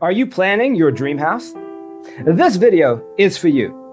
Are you planning your dream house? This video is for you.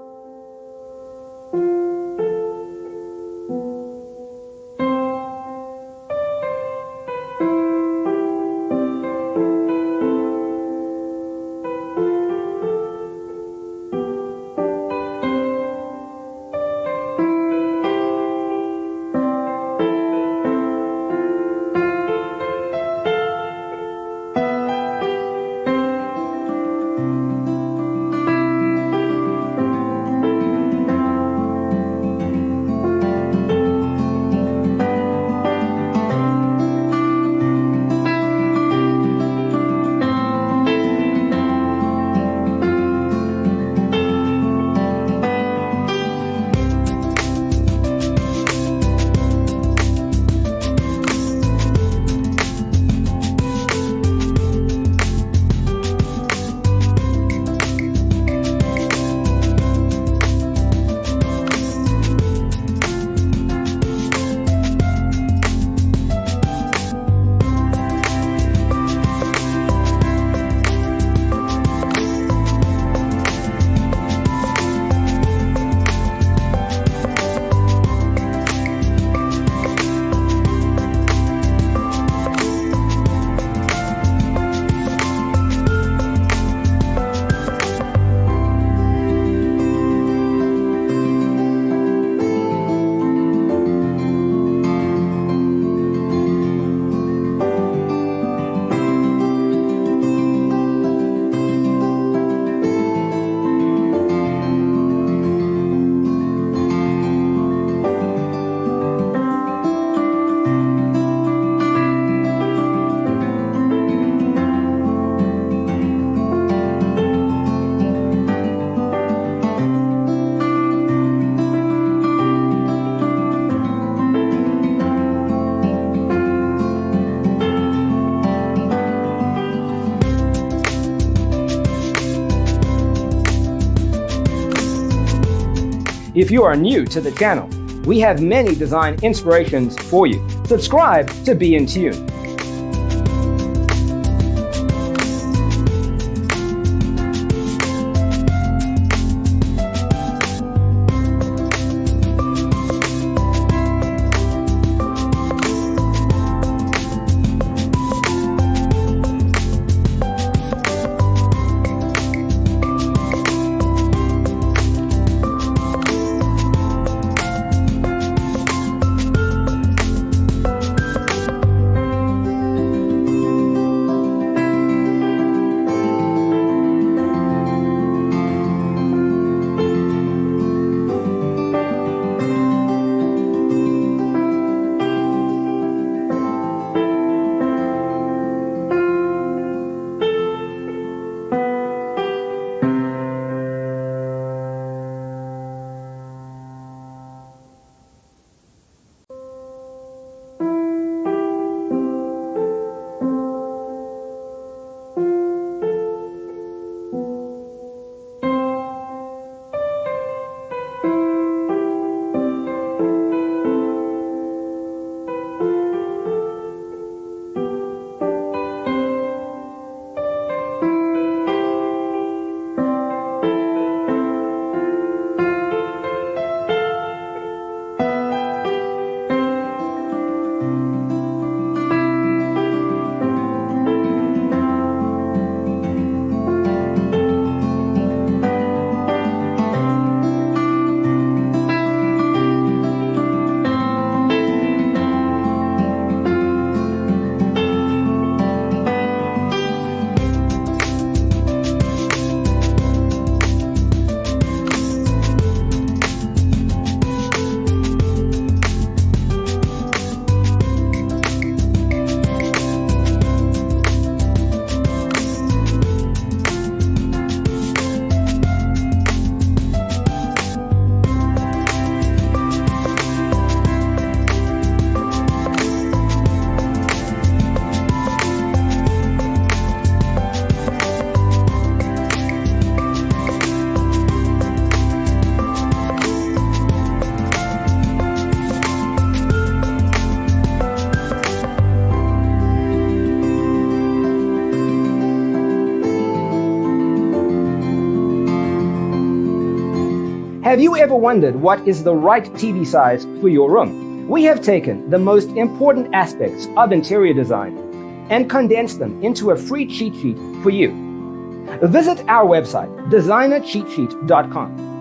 If you are new to the channel, we have many design inspirations for you. Subscribe to be in tune. Have you ever wondered what is the right TV size for your room? We have taken the most important aspects of interior design and condensed them into a free cheat sheet for you. Visit our website, designercheatsheet.com.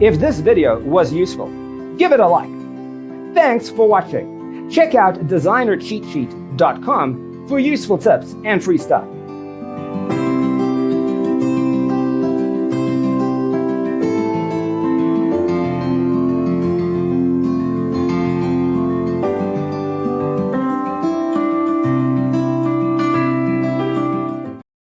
If this video was useful, give it a like. Thanks for watching. Check out designercheatsheet.com for useful tips and free stuff.